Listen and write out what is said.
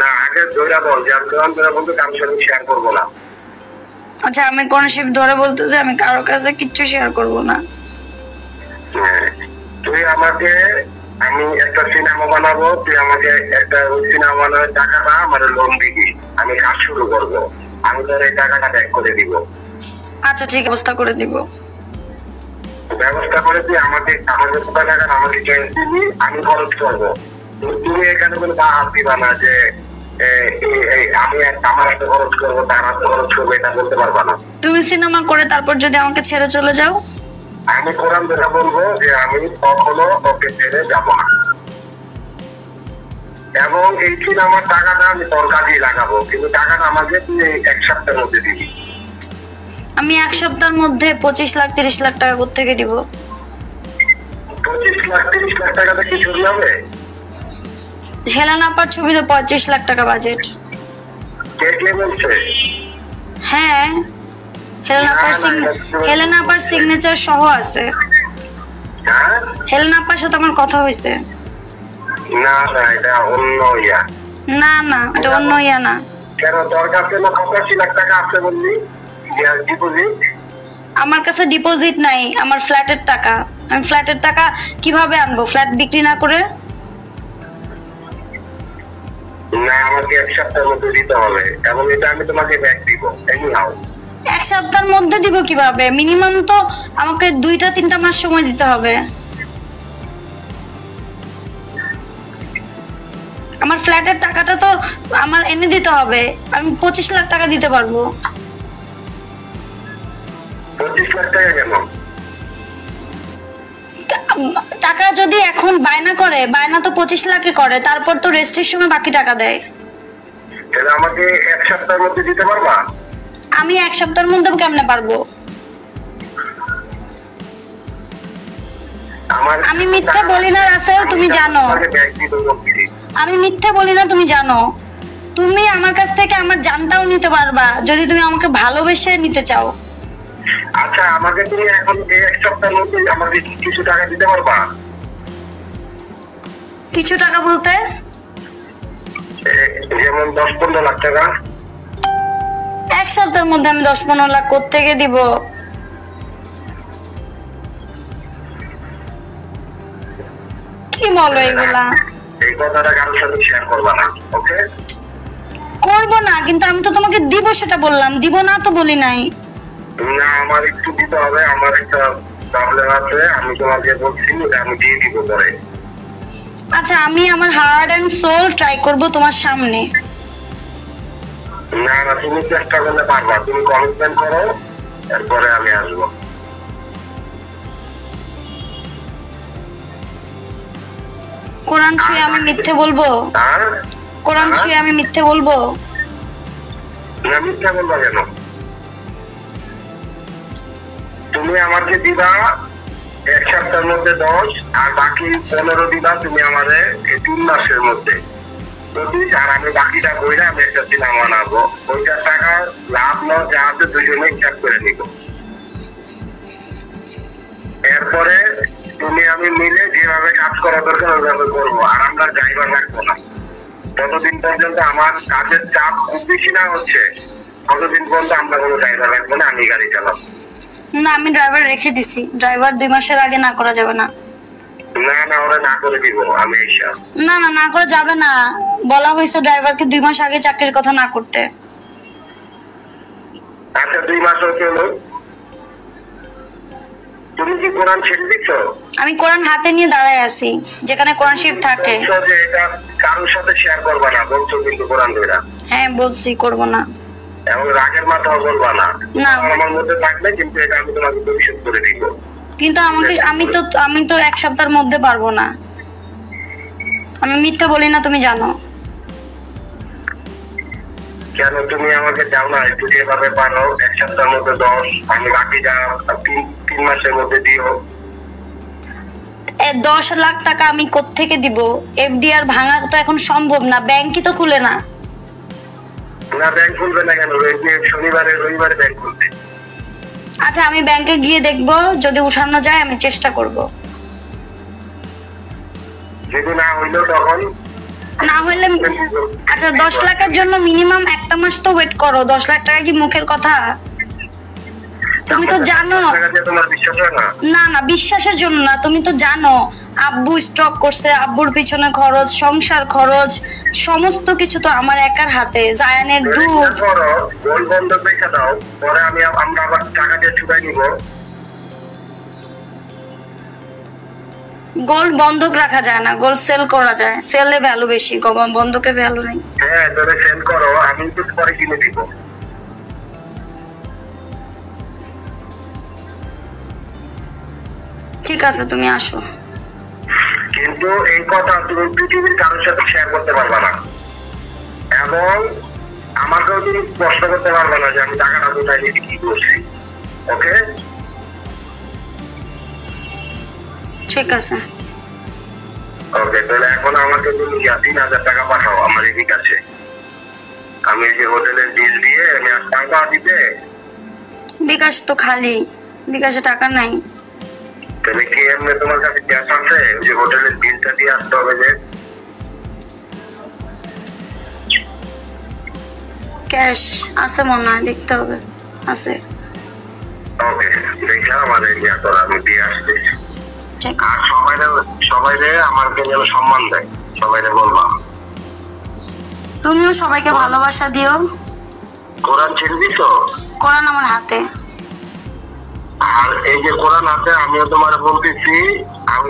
না আগে ধরে বল যে আমি কোরআন ধরে বলতে কারোর সাথে শেয়ার করবো না। আচ্ছা আমি কোরআন শরীফ ধরে বলতেছি আমি কারোর কাছে কিচ্ছু শেয়ার করব না। হ্যাঁ, তুই আমাকে, আমি একটা সিনেমা বানাবো, তুই আমাকে একটা ওই সিনেমা বানানোর টাকাটা আমার লোন দিবি, আমি কাজ শুরু করবো, আমি তোর এই টাকাটা ব্যাক করে দিব। আচ্ছা ঠিক ব্যবস্থা করে দিব। ব্যবস্থা করে তুই আমাকে আমাকে টাকা আমাকে ক্যাশ দিবি, আমি খরচ করবো। তুমি এখানে কোনো বা হাত দিবা না যে আমি আমার একটা খরচ করবো তার হাতে খরচ করবো, এটা বলতে পারবা না। তুমি সিনেমা করে তারপর যদি আমাকে ছেড়ে চলে যাও? আমি কোরআন ধরে বলবো যে আমি কখনো ওকে ছেড়ে যাব না, এবং এই সিনেমার টাকাটা আমি তোর কাজেই লাগাবো, কিন্তু টাকাটা আমাকে তুই 1 সপ্তাহের মধ্যে দিবি। আমি 1 সপ্তাহের মধ্যে 25 লাখ 30 লাখ টাকা কোত্থেকে দিব? 25 লাখ 30 লাখ টাকাতে কি ছবি হবে? হেলেনা আপার ছবি তো 35 লাখ টাকা বাজেট। কে বলছে? হ্যাঁ হেলেনা আপার সিগনেচার সহ আছে। হ্যাঁ হেলেনা আপার সাথে আমার কথা হয়েছে। না না এটা অন্য ইয়া। না না এটা অন্য ইয়া না। কেন তোর কাছে না 85 লাখ টাকা আছে বললি ডিপোজিট? আমার কাছে ডিপোজিট নাই, আমার ফ্ল্যাটের টাকা। আমি ফ্ল্যাটের টাকা কিভাবে আনবো ফ্ল্যাট বিক্রি না করে? না আমাকে 1 সপ্তাহের মধ্যে দিতে হবে, এবং এটা আমি তোমাকে ব্যাক দিব এনিহাউ। 1 সপ্তাহের মধ্যে দিব কিভাবে? মিনিমাম তো আমাকে 2-3 মাস সময় দিতে হবে। আমার ফ্ল্যাটের টাকাটা তো আমার এনে দিতে হবে। আমি 25 লাখ টাকা দিতে পারবো। 25 লাখ টাকা কেন? টাকা যদি এখন বায়না করে, বায়না তো 25 লাখে করে, তারপর তো রেজিস্ট্রির সময় বাকি টাকা দেয়। তাহলে আমাকে 1 সপ্তাহের মধ্যে দিতে পারবা? আমি 1 সপ্তাহের মধ্যে কেমনে পারবো? আমি মিথ্যা বলি না রাসেল, তুমি জানো। আমি মিথ্যা বলি না, তুমি জানো। তুমি আমার কাছ থেকে আমার জানটাও নিতে পারবা যদি তুমি আমাকে ভালোবেসে নিতে চাও। আচ্ছা আমাকে তুমি এখন এই 1 সপ্তাহের মধ্যে আমাকে কিছু টাকা দিতে পারবা? কিছু টাকা বলতে? যেমন 10-15 লাখ টাকা। 1 সপ্তাহের মধ্যে আমি 10-15 লাখ কোত্থেকে দিব? কি বলো এগুলা? এই কথাটা কারোর সাথে শেয়ার করবা না, ওকে? করবো না, কিন্তু আমি তো তোমাকে দিব সেটা বললাম, দিব না তো বলি নাই। না আমার একটু দিতে হবে, আমার একটা প্রবলেম আছে, আমি তোমাকে বলছি আমি দিয়ে দিব পরে। আচ্ছা আমি আমার হার্ট এন্ড সোল ট্রাই করব তোমার সামনে। না না তুমি চেষ্টা করলে পারবা, তুমি কমিটমেন্ট করো, এরপরে আমি আসবো। কোরআন ছুঁয়ে আমি মিথ্যে বলবো? কোরআন ছুঁয়ে আমি মিথ্যে বলবো? না মিথ্যা বলবা কেন? তুমি আমাকে দিবা 1 সপ্তাহের মধ্যে 10, আর বাকি 15 দিবা তুমি আমাদের 3 মাসের মধ্যে। আর আমি বাকিটা কইরা আমি একটা সিনেমা বানাবো, ওইটার টাকা লাভ লস যা আছে দুজনে হিসাব করে নিব। এরপরে তুমি আমি মিলে যেভাবে কাজ করা দরকার ওইভাবে করবো, আর আমরা ড্রাইভার রাখবো না। ততদিন পর্যন্ত আমার কাজের চাপ খুব বেশি না হচ্ছে, ততদিন পর্যন্ত আমরা কোনো ড্রাইভার রাখবো না, আমি গাড়ি চালাবো। না আমি ড্রাইভার রেখে দিছি, ড্রাইভার 2 মাসের আগে না করা যাবে না। না না ওরা না করে দিব আমি এইসব। না না না করা যাবে না, বলা হয়েছে ড্রাইভারকে 2 মাস আগে চাকরির কথা না করতে। আচ্ছা 2 মাস হলো, তুমি কি কোরআন ছেড়ে দিচ্ছ? আমি কোরআন হাতে নিয়ে দাঁড়ায় আছি যেখানে কোরআন শরীফ থাকে। এটা কারোর সাথে শেয়ার করবা না বলছো কিন্তু কোরআন ধরে। হ্যাঁ বলছি করব না। এবং রাগের মাথাও বলবা না, না আমার মধ্যে থাকলে কিন্তু এটা আমি তোমাকে পরিশোধ করে দিব। কিন্তু আমি তো 1 সপ্তাহের মধ্যে পারবো না। আমি মিথ্যা বলি না, তুমি জানো। কেন তুমি আমাকে দাও না একটু, যেভাবে পারো 1 সপ্তাহের মধ্যে 10, আমি বাকিটা 3 মাসের মধ্যে দিও। 10 লাখ টাকা আমি কোত্থেকে দিব? এফডিআর ভাঙা তো এখন সম্ভব না, ব্যাংকই তো খুলে না। না ব্যাংক খুলবে না কেন? শনিবারে রবিবারে ব্যাংক খুলবে। আচ্ছা আমি ব্যাংকে গিয়ে দেখবো, যদি উঠানো যায় আমি চেষ্টা করব। যদি না হইলো তখন না হলে আচ্ছা 10 লাখের জন্য মিনিমাম একটা মাস তো ওয়েট করো। 10 লাখ টাকা কি মুখের কথা? তুমি তো জানো। তোমার বিশ্বাস হয় না? না না, বিশ্বাসের জন্য না, তুমি তো জানো আব্বু স্ট্রোক করছে, আব্বুর পিছনে খরচ, সংসার খরচ, সমস্ত কিছু তো আমার একার হাতে। জায়ানের দুধ গোল বন্ধ রেখে দাও, পরে আমরা আবার টাকা দিয়ে ছুটাই নিব। গোল্ড বন্ধক রাখা যায় না, গোল্ড সেল করা যায়। সেলে ভ্যালু বেশি, বন্ধকে ভ্যালু নেই। হ্যাঁ, তোরে সেল করো, আমি তো পরে কিনে দিব। ঠিক আছে, তুমি আসো। কিন্তু এই কথা তুমি পৃথিবীর কারোর সাথে শেয়ার করতে পারবে না, এবং আমাকেও তুমি প্রশ্ন করতে পারবে না যে আমি টাকাটা কোথায় নিয়ে কি করছি। ওকে? ঠিক আছে। ওকে, তাহলে এখন আমাকে তুমি 3,000 টাকা পাঠাও আমার এই বিকাশে। আমি যে হোটেলের বিল দিয়ে আমি আর টাকা দিতে। বিকাশ তো খালি, বিকাশে টাকা নাই। তাহলে কি এমনি তোমার কাছে ক্যাশ আছে? যে হোটেলের বিলটা দিয়ে আসতে হবে যে। ক্যাশ আছে মনে হয়, দেখতে হবে। আছে। ওকে, দেখে আমার ইয়া কর, আমি দিয়ে আসছি। ঠিক আর আছে। সবাইরে আমাকে যেন সম্মান দেয়, সবাইরে বলবা। তুমিও সবাইকে ভালোবাসা দিও। কোরআন চিনবি তো? কোরআন আমার হাতে। আর এই যে কোরআন আছে, আমিও তোমার বলতেছি, আমি